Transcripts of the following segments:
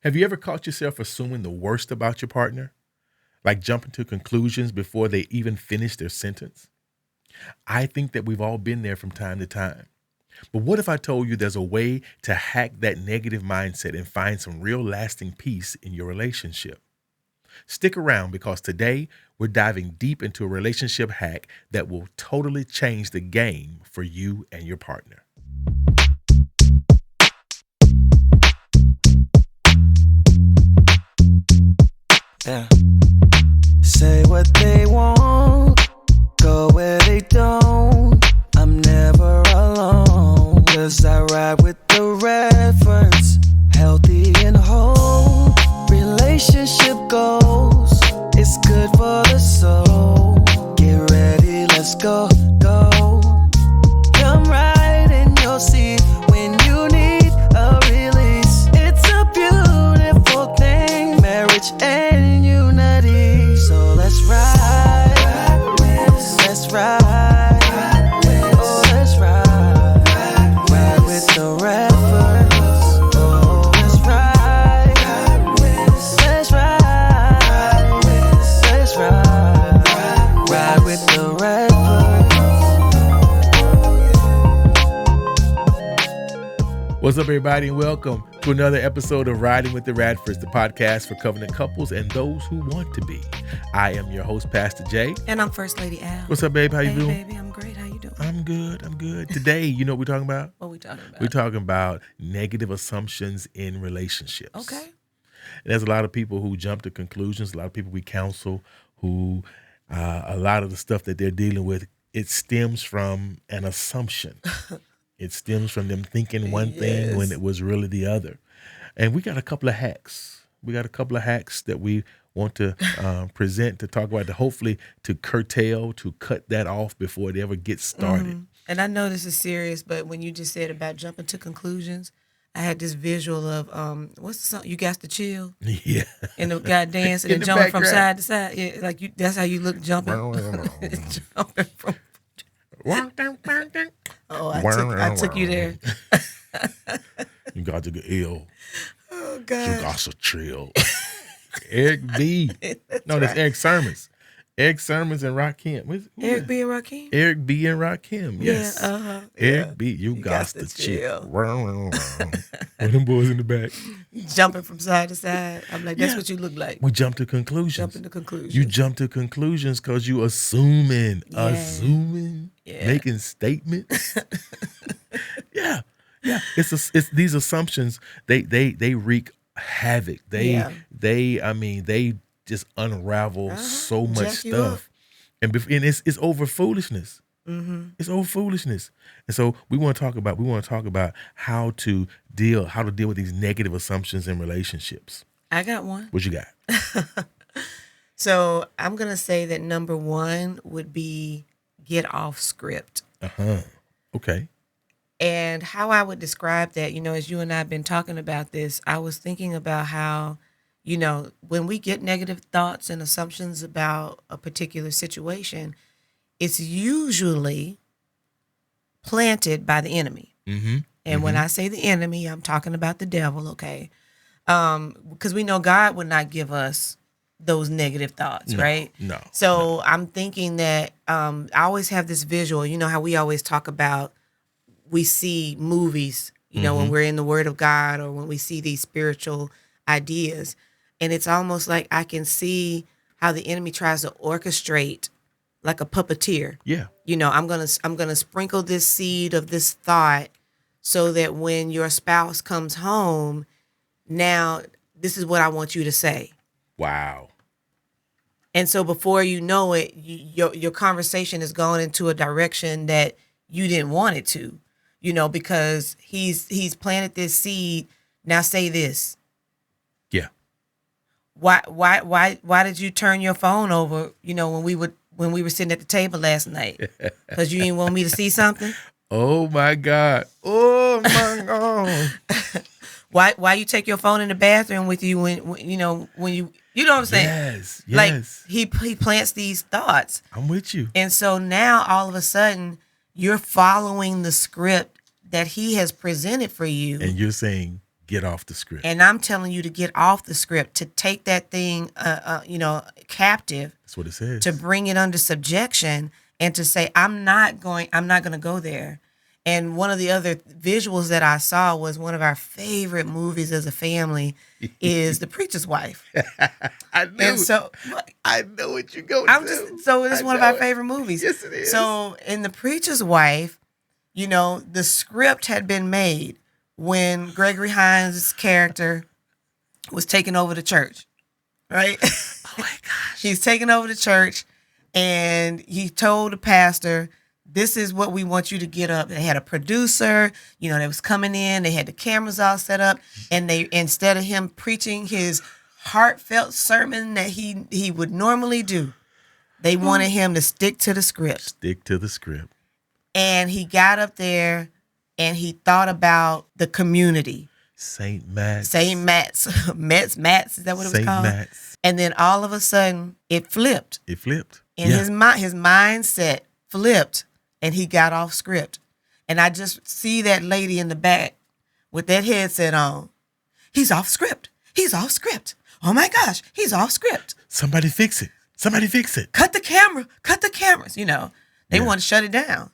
Have you ever caught yourself assuming the worst about your partner? Like jumping to conclusions before they even finish their sentence? I think that we've all been there from time to time. But what if I told you there's a way to hack that negative mindset and find some real lasting peace in your relationship? Stick around because today we're diving deep into a relationship hack that will totally change the game for you and your partner. Yeah. Say what they want, go where they don't. I'm never alone, 'cause I ride with the Radfords, healthy and whole. Relationship goals, it's good for the soul. Get ready, let's go, go. Come right in your seat when you need a release. It's a beautiful thing, marriage and unity. So let's ride, let's ride. Oh, let's ride, ride with the Radfords. Oh, let's ride, let's ride, let's ride, ride with the Radfords. What's up, everybody, and welcome to another episode of Riding with the Radfords, the podcast for covenant couples and those who want to be. I am your host, Pastor Jay. And I'm First Lady Al. What's up, babe? How you doing? Hey, baby, I'm great. How you doing? I'm good. Today, you know what we're talking about? What we talking about? We're talking about negative assumptions in relationships. Okay. And there's a lot of people who jump to conclusions, a lot of people we counsel who a lot of the stuff that they're dealing with, it stems from an assumption. It stems from them thinking one thing when it was really the other. And we got a couple of hacks. That we want to present, to talk about, to hopefully to curtail, to cut that off before it ever gets started. Mm-hmm. And I know this is serious, but when you just said about jumping to conclusions, I had this visual of what's the song? You Got to Chill. Yeah. And the guy dancing In and the jumping from background. side to side. Yeah, like you, that's how you look jumping. Jumping from. Oh, I took you there. You got to get ill. Oh You God. got to chill. Eric B. No, that's Eric Sermons. Eric Sermons and Rakim. Eric B. and Rakim. Eric B. and Rakim. Yes. Yeah, uh-huh. Eric Yeah. B. You got to chill. chill. With them boys in the back. Jumping from side to side. I'm like, that's what you look like. We jump to conclusions. Jumping to conclusions. You jump to conclusions because you assuming, Yeah. making statements. Yeah. It's these assumptions. They wreak havoc. They just unravel so much Jack you up. stuff, and it's over foolishness. Mm-hmm. It's over foolishness, and so we want to talk about how to deal with these negative assumptions in relationships. I got one. What you got? So I'm going to say that number one would be get off script. Okay. And how I would describe that, as you and I have been talking about this, I was thinking about how, when we get negative thoughts and assumptions about a particular situation, it's usually planted by the enemy. Mm-hmm. And when I say the enemy, I'm talking about the devil, okay? Because we know God would not give us those negative thoughts, right? No. So I'm thinking that I always have this visual, how we always talk about, we see movies, when we're in the Word of God or when we see these spiritual ideas. And it's almost like I can see how the enemy tries to orchestrate like a puppeteer. Yeah. I'm gonna sprinkle this seed of this thought so that when your spouse comes home, now this is what I want you to say. Wow. And so before you know it, your conversation is going into a direction that you didn't want it to, because he's planted this seed. Now say this. Yeah. Why did you turn your phone over, when we were sitting at the table last night? Because you didn't want me to see something? Oh my God. Oh my God. Why you take your phone in the bathroom with you when you know what I'm saying? Yes. Like he plants these thoughts. I'm with you. And so now all of a sudden you're following the script that he has presented for you. And you're saying, Get off the script. And I'm telling you to get off the script, to take that thing, captive. That's what it says. To bring it under subjection and to say, I'm not going to go there. And one of the other visuals that I saw was one of our favorite movies as a family is The Preacher's Wife. I knew. And so I know what you're going to. So it's one of our favorite movies. Yes, it is. So in The Preacher's Wife, the script had been made when Gregory Hines' character was taking over the church, right? Oh my gosh. He's taking over the church, and he told the pastor, this is what we want you to get up. They had a producer, that was coming in. They had the cameras all set up, and they, instead of him preaching his heartfelt sermon that he would normally do, they wanted him to stick to the script. Stick to the script. And he got up there and he thought about the community. St. Matt's. Mats, is that what it was St. called? Matt's. And then all of a sudden, it flipped. And his mindset flipped, and he got off script. And I just see that lady in the back with that headset on. He's off script. Oh my gosh, he's off script. Somebody fix it. Cut the cameras. They want to shut it down.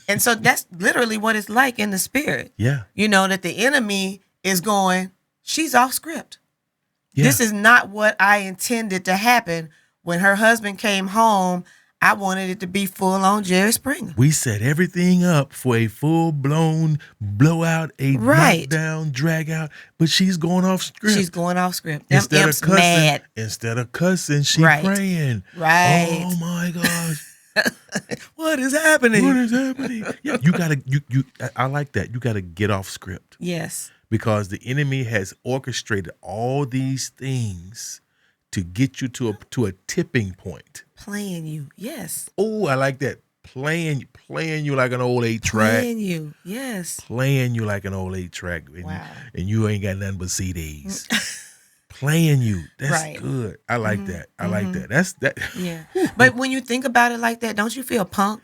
And so that's literally what it's like in the spirit. Yeah. That the enemy is going, she's off script. Yeah. This is not what I intended to happen. When her husband came home, I wanted it to be full on Jerry Springer. We set everything up for a full-blown blowout, knockdown, drag out, but she's going off script. Them imps mad. Instead of cussing, she's praying. Right. Oh my gosh. What is happening? Yeah, I like that. You gotta get off script. Yes. Because the enemy has orchestrated all these things to get you to a tipping point. Playing you, yes. Oh, I like that. Playing you like an old 8-track. Playing you, yes. Playing you like an old 8-track. Wow. And you ain't got nothing but CDs. Playing you. That's good. I like that. I like that. That's that. Yeah. But when you think about it like that, don't you feel punked?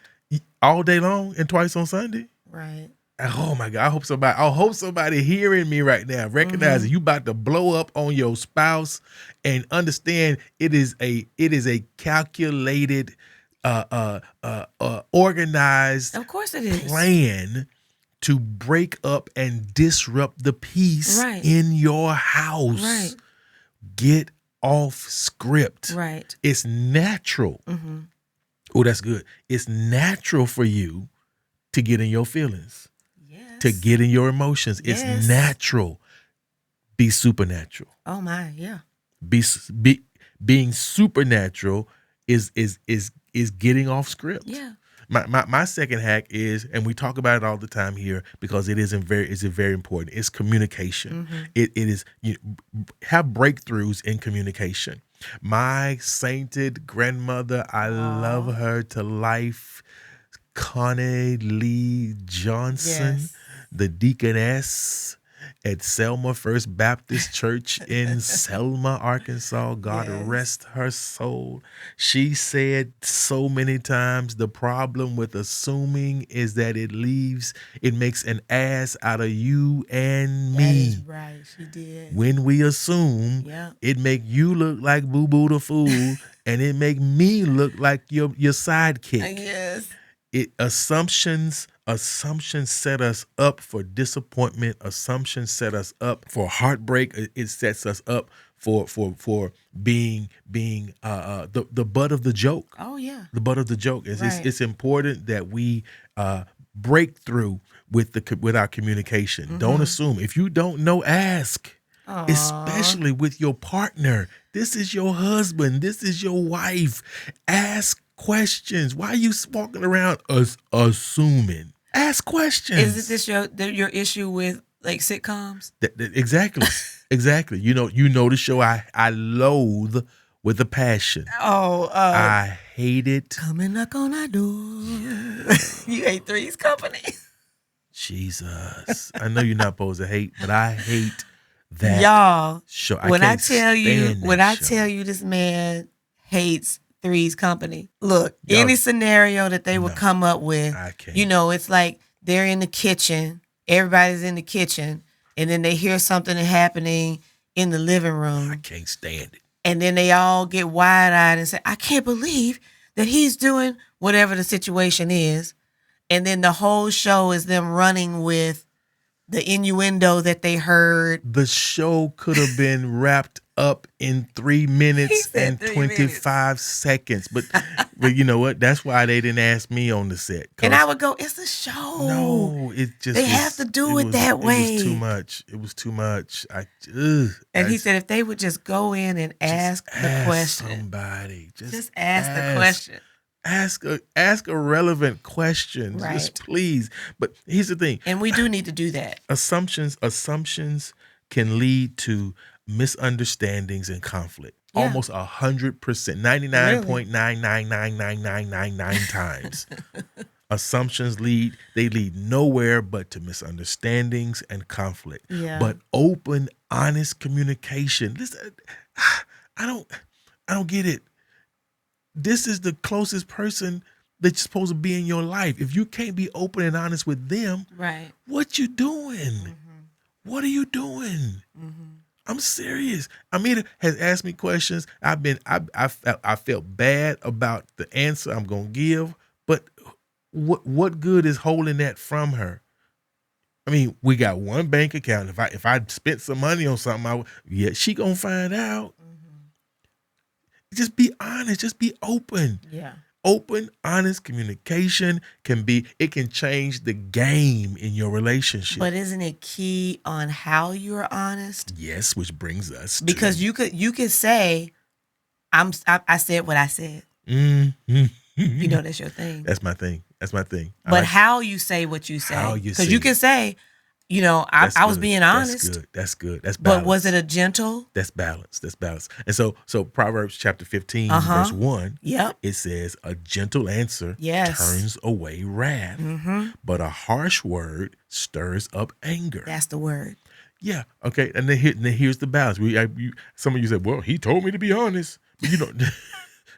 All day long and twice on Sunday? Right. Oh my God. I hope somebody hearing me right now recognizes you about to blow up on your spouse and understand it is a calculated organized of course it is. plan to break up and disrupt the peace in your house. Right. Get off script. Right. It's natural. Mm-hmm. Oh, that's good. It's natural for you to get in your feelings. Yes. To get in your emotions. It's natural. Be supernatural. Oh my, yeah. Being supernatural is getting off script. Yeah. My second hack is, and we talk about it all the time here because it's very important. It's communication. Mm-hmm. It is have breakthroughs in communication. My sainted grandmother, I love her to life, Connie Lee Johnson, the deaconess at Selma First Baptist Church in Selma, Arkansas. God rest her soul. She said so many times, the problem with assuming is that it makes an ass out of you and me. That is right, she did. When we assume, it make you look like Boo Boo the fool, and it make me look like your sidekick. Yes. Assumptions set us up for disappointment. Assumptions set us up for heartbreak. It sets us up for being the butt of the joke. Oh yeah, the butt of the joke. It's important that we break through with our communication. Mm-hmm. Don't assume. If you don't know, ask. Aww. Especially with your partner. This is your husband. This is your wife. Ask questions. Why are you walking around assuming? Ask questions. Is this your issue with like sitcoms? Exactly. Exactly. You know the show I loathe with a passion. I hate it. Come and knock on our door. You hate Three's Company. Jesus. I know you're not supposed to hate, but I hate that show. When I tell you this man hates Three's Company. Look, any scenario that they would come up with, it's like they're in the kitchen. Everybody's in the kitchen. and then they hear something happening in the living room. I can't stand it. And then they all get wide-eyed and say, I can't believe that he's doing whatever the situation is. And then the whole show is them running with the innuendo that they heard. The show could have been wrapped up in 3 minutes and 25 seconds. But you know what? That's why they didn't ask me on the set. And I would go, it's a show. No, it just they have to do it that way. It was too much. It was too much. And he said if they would just go in and ask the question. Somebody. Just ask the question. Ask a relevant question. Right. Just please. But here's the thing. And we do need to do that. Assumptions can lead to misunderstandings and conflict. Yeah. Almost 100%, 99.9999999 times. Assumptions lead nowhere but to misunderstandings and conflict. Yeah. But open, honest communication. Listen, I don't get it. This is the closest person that's supposed to be in your life. If you can't be open and honest with them, right? What you doing? Mm-hmm. What are you doing? Mm-hmm. I'm serious. Amita has asked me questions. I felt bad about the answer I'm gonna give, but what good is holding that from her? I mean, we got one bank account. If I spent some money on something, she gonna find out. Just be honest. Just be open. Yeah. Open, honest communication can change the game in your relationship. But isn't it key on how you're honest? Yes, which brings us because you could say, I said what I said. Mm-hmm. You know that's your thing. That's my thing. But how you say what you say, because you can say, I was being honest. That's good. That's balance. But was it a gentle? That's balance. And so Proverbs chapter 15, verse 1, it says, a gentle answer turns away wrath, but a harsh word stirs up anger. That's the word. Yeah. Okay. And then here's the balance. Some of you said, well, he told me to be honest. But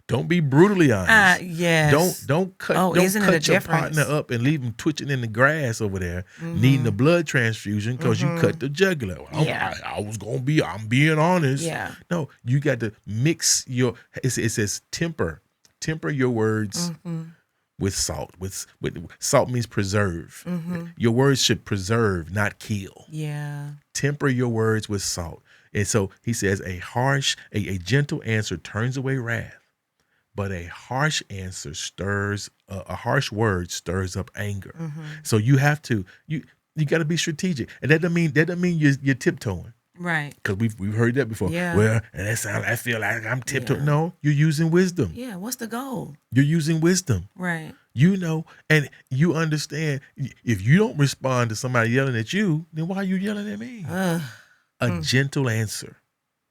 don't be brutally honest. Yes. Don't cut your partner up and leave him twitching in the grass over there, needing a blood transfusion because you cut the jugular. I'm being honest. Yeah. No, you got to mix it says temper your words with salt. With salt means preserve. Your words should preserve, not kill. Yeah. Temper your words with salt. And so he says a gentle answer turns away wrath. But a harsh answer a harsh word stirs up anger. So you have to, you got to be strategic, and that doesn't mean you're tiptoeing, right? Because we've heard that before. Yeah. Well, and I feel like I'm tiptoeing. Yeah. No, you're using wisdom. Yeah. What's the goal? You're using wisdom, right? And you understand. If you don't respond to somebody yelling at you, then why are you yelling at me? A gentle answer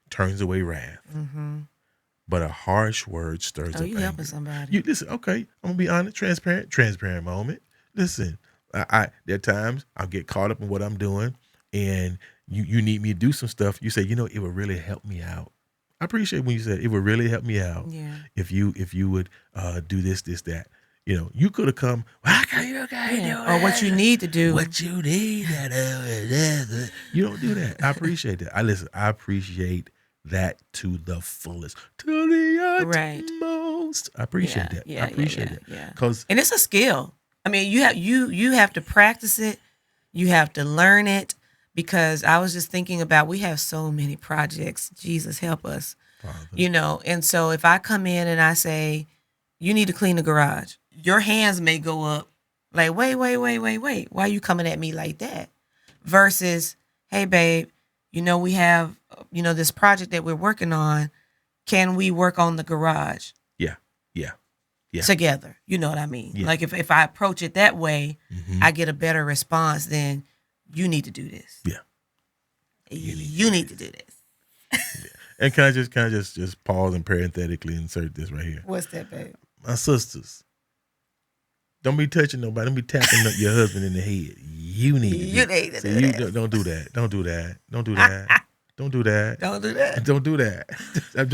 turns away wrath. But a harsh word stirs up anger. Helping somebody. Listen, okay, I'm going to be honest, transparent moment. Listen, there are times I'll get caught up in what I'm doing, and you need me to do some stuff. You say, it would really help me out. I appreciate when you said it would really help me out if you would do this, that. You could have come, or what you need to do. What you need to do. You don't do that. I appreciate that. I appreciate that to the fullest, to the utmost. I appreciate that. I appreciate that. Yeah. And it's a skill. I mean, you have to practice it. You have to learn it, because I was just thinking about, we have so many projects. Jesus help us. Father. And so if I come in and I say, you need to clean the garage, your hands may go up like, wait. Why are you coming at me like that? Versus, hey, babe, we have, this project that we're working on. Can we work on the garage? Yeah. Together. You know what I mean? Yeah. Like if I approach it that way, I get a better response than, you need to do this. Yeah. You need to do this. Yeah. And can I just pause and parenthetically insert this right here? What's that, babe? My sisters, don't be touching nobody. Don't be tapping your husband in the head. You need to do that. Don't do that. Don't do that. Don't do that. Don't do that. Don't do that. Don't do that. I'm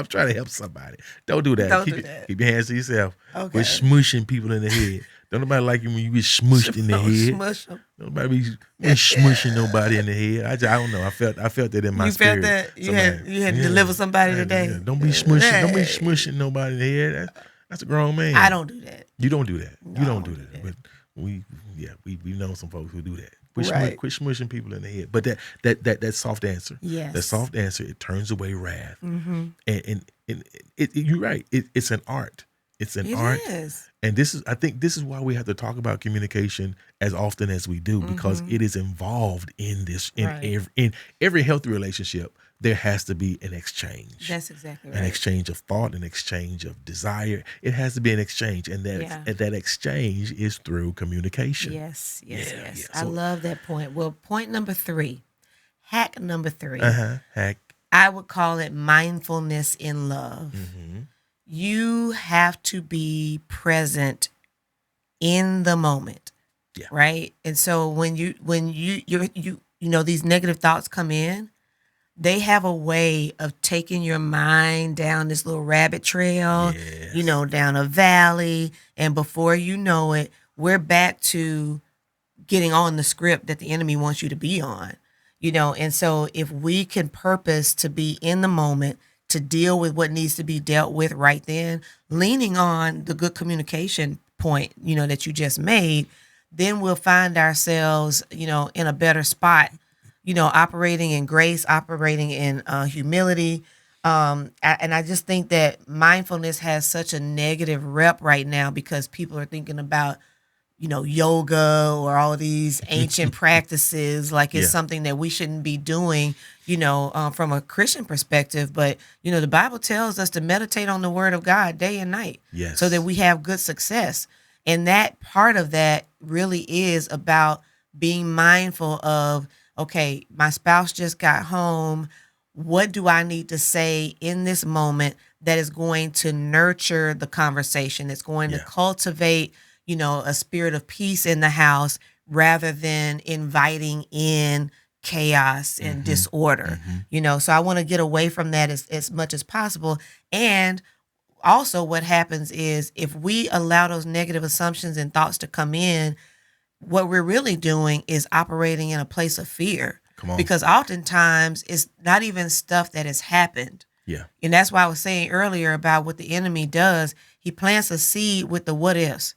trying to help somebody. Don't do that. Keep your hands to yourself. Okay. We're smushing people in the head. Don't nobody like you when you get smushed in the head. Smush 'em. Nobody be smushing nobody in the head. I don't know. I felt that in my You spirit. felt that you had to deliver somebody today. Yeah. Don't be smushing. Don't be smushing nobody in the head. That's a grown man. I don't do that. You don't do that. No, You don't I do don't that. do But we know some folks who do that. Right. Quit smushing people in the head. But that soft answer. Yes. That soft answer, it turns away wrath. Mm-hmm. And you're right. It's an art. It's an art. It is. And I think this is why we have to talk about communication as often as we do, because it is involved in this. In every healthy relationship, there has to be an exchange. That's exactly right. An exchange of thought, an exchange of desire. It has to be an exchange, and that exchange is through communication. Yes. Yeah. I So- love that point. Well, point number 3, hack number 3. Heck. I would call it mindfulness in love. Mm-hmm. You have to be present in the moment. Yeah. Right? And so when you these negative thoughts come in, they have a way of taking your mind down this little rabbit trail, Yes. down a valley, and before you know it, we're back to getting on the script that the enemy wants you to be on. And so if we can purpose to be in the moment, to deal with what needs to be dealt with right then, leaning on the good communication point, that you just made, then we'll find ourselves, in a better spot, operating in grace, operating in humility. And I just think that mindfulness has such a negative rep right now because people are thinking about, yoga or all these ancient practices, like it's something that we shouldn't be doing, from a Christian perspective. But, the Bible tells us to meditate on the word of God day and night so that we have good success. And that part of that really is about being mindful of, okay, my spouse just got home. What do I need to say in this moment that is going to nurture the conversation? That's going to cultivate, a spirit of peace in the house rather than inviting in chaos and disorder. So I want to get away from that as much as possible. And also what happens is if we allow those negative assumptions and thoughts to come in, what we're really doing is operating in a place of fear. Come on. Because oftentimes it's not even stuff that has happened. Yeah. And that's why I was saying earlier about what the enemy does. He plants a seed with the what ifs.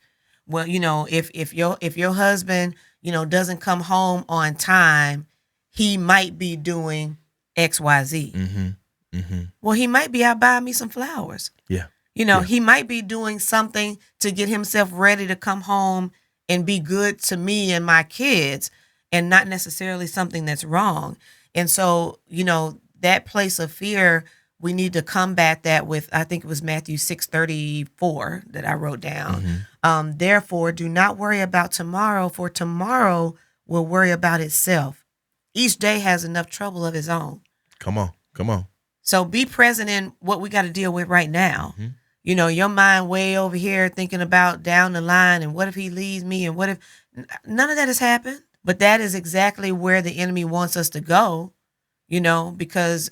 Well, if your husband, doesn't come home on time, he might be doing XYZ. Well, he might be out buying me some flowers. Yeah. He might be doing something to get himself ready to come home and be good to me and my kids, and not necessarily something that's wrong. And so, that place of fear, we need to combat that with, I think it was Matthew 6:34 that I wrote down. Therefore, do not worry about tomorrow, for tomorrow will worry about itself. Each day has enough trouble of its own. Come on. So be present in what we got to deal with right now. Your mind way over here thinking about down the line and what if he leaves me and what if none of that has happened. But that is exactly where the enemy wants us to go, because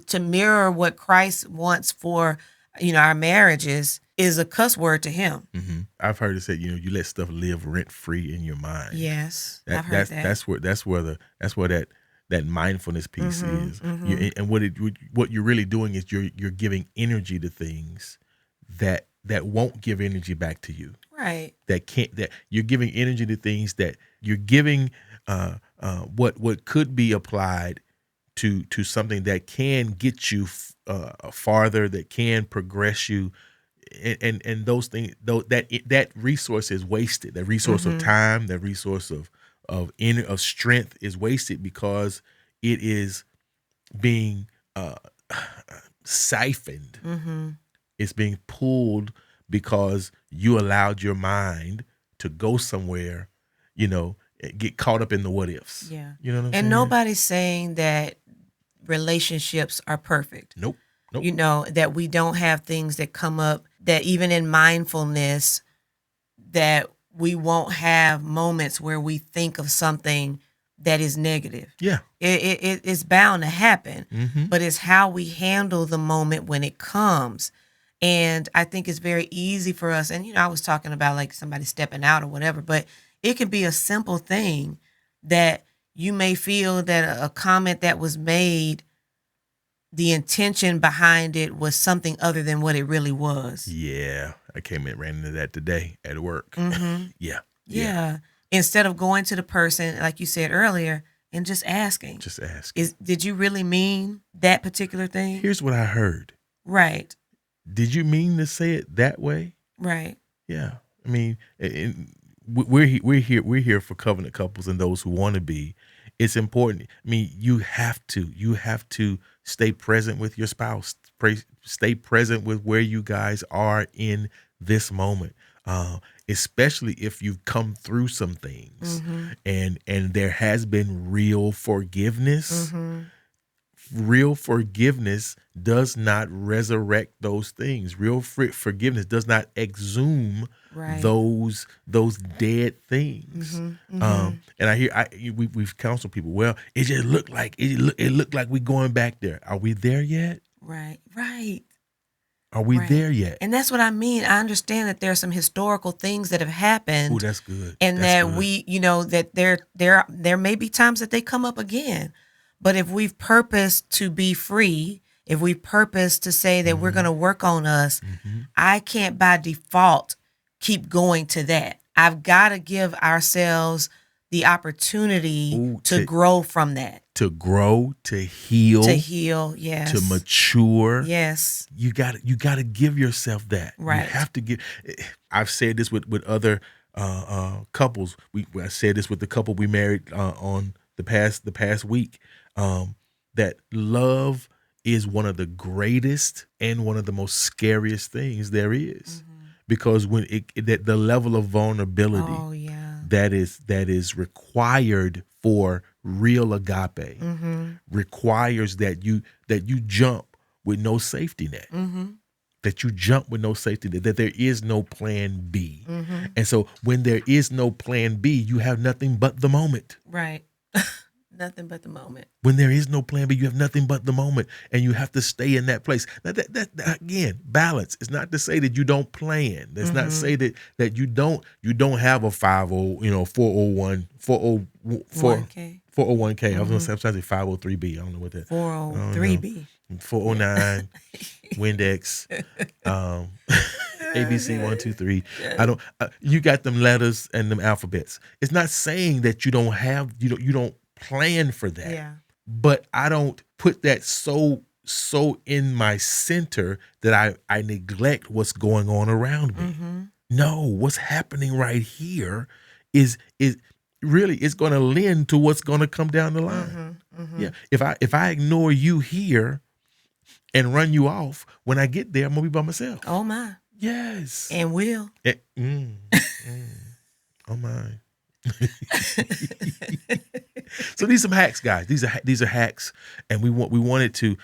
to mirror what Christ wants for, our marriages is a cuss word to him. I've heard it said, you let stuff live rent free in your mind. Yes, I've heard that. That's where that mindfulness piece is. And what you're really doing is you're giving energy to things that won't give energy back to you. Right. That you're giving energy to things that you're giving what could be applied to something that can get you farther, that can progress you, and those things, that resource is wasted. That resource of time, that resource of strength is wasted because it is being siphoned. It's being pulled because you allowed your mind to go somewhere, get caught up in the what ifs. Yeah. You know what I'm saying? And nobody's saying that relationships are perfect. Nope. That we don't have things that come up, that even in mindfulness, that we won't have moments where we think of something that is negative. Yeah. It's bound to happen, but it's how we handle the moment when it comes. And I think it's very easy for us. And, I was talking about like somebody stepping out or whatever, but it can be a simple thing that you may feel that a comment that was made, the intention behind it was something other than what it really was. Yeah. I ran into that today at work. Yeah. Yeah. Instead of going to the person, like you said earlier, and just asking. Just ask. Did you really mean that particular thing? Here's what I heard. Right. Did you mean to say it that way? Right. Yeah. I mean, we're here for covenant couples and those who want to be. It's important. I mean, you have to stay present with your spouse. Stay present with where you guys are in this moment. Especially if you've come through some things and there has been real forgiveness. Real forgiveness does not resurrect those things. Real forgiveness does not exhume those dead things. And we've counseled people. Well, it just looked like it looked like we're going back there. Are we there yet? Right. Are we there yet? And that's what I mean. I understand that there are some historical things that have happened. Oh, that's good. And that's that good. that there may be times that they come up again. But if we've purposed to be free, if we purpose to say that we're going to work on us, I can't by default keep going to that. I've got to give ourselves the opportunity to grow from that. To grow, to heal. To heal, yes. To mature. Yes. You got to give yourself that. Right. You have to give. I've said this with other couples. I said this with the couple we married on the past week. That love is one of the greatest and one of the most scariest things there is, because when the level of vulnerability that is required for real agape requires that you jump with no safety net. That you jump with no safety net, that there is no plan B. And so when there is no plan B, you have nothing but the moment. Right. Nothing but the moment. When there is no plan B, you have nothing but the moment, and you have to stay in that place. Now, that again, balance. It's not to say that you don't plan. That's not to say that you don't have a 401k. 401k. I was going to say 503b. I don't know what that. 403b. 409. Windex. ABC 1 2 3. I don't. You got them letters and them alphabets. It's not saying that you don't have. You don't plan for that. Yeah. But I don't put that so in my center that I neglect what's going on around me. No, what's happening right here is really it's going to lend to what's going to come down the line. Yeah. If I ignore you here and run you off, when I get there, I'm gonna be by myself. Oh my. Yes. And will. Oh my. So these are some hacks, guys. These are hacks, and we wanted to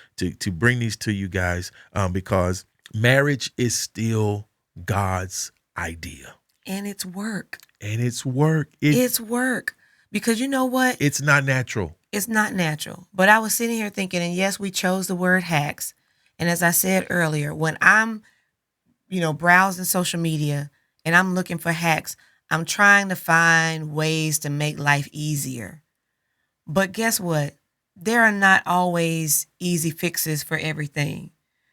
bring these to you guys because marriage is still God's idea, and it's work. It's work. It's work, because you know what? It's not natural. It's not natural. But I was sitting here thinking, and yes, we chose the word hacks. And as I said earlier, when I'm, browsing social media and I'm looking for hacks, I'm trying to find ways to make life easier. But guess what? There are not always easy fixes for everything,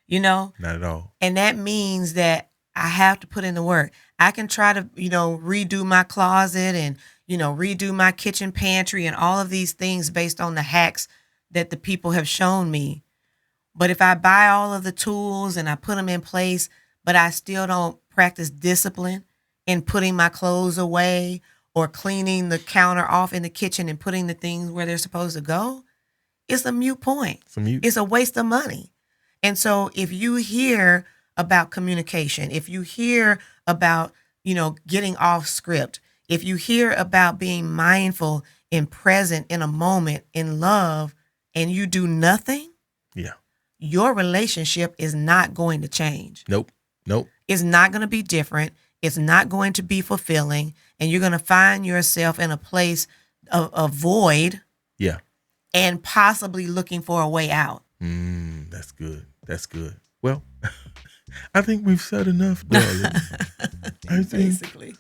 Not at all. And that means that I have to put in the work. I can try to, redo my closet and, redo my kitchen pantry and all of these things based on the hacks that the people have shown me. But if I buy all of the tools and I put them in place, but I still don't practice discipline in putting my clothes away or cleaning the counter off in the kitchen and putting the things where they're supposed to go, it's a moot point. It's a waste of money. And so if you hear about communication, if you hear about, getting off script, if you hear about being mindful and present in a moment in love and you do nothing, your relationship is not going to change. Nope. It's not going to be different. It's not going to be fulfilling. And you're going to find yourself in a place of a void. Yeah. And possibly looking for a way out. That's good. Well, I think we've said enough, darling. I think Basically.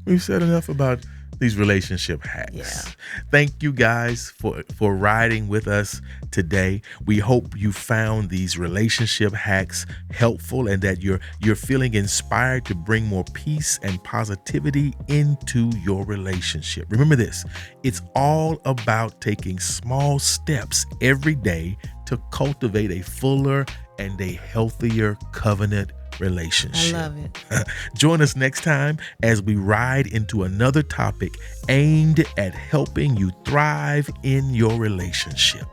we've said enough about these relationship hacks. Yeah. Thank you guys for riding with us today. We hope you found these relationship hacks helpful and that you're feeling inspired to bring more peace and positivity into your relationship. Remember this, it's all about taking small steps every day to cultivate a fuller and a healthier covenant relationship. I love it. Join us next time as we ride into another topic aimed at helping you thrive in your relationship.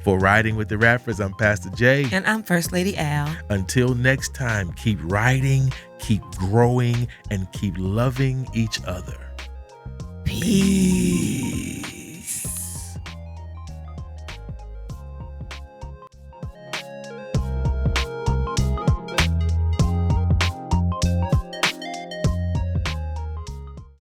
For Riding with the Radfords, I'm Pastor Jay. And I'm First Lady Al. Until next time, keep riding, keep growing, and keep loving each other. Peace.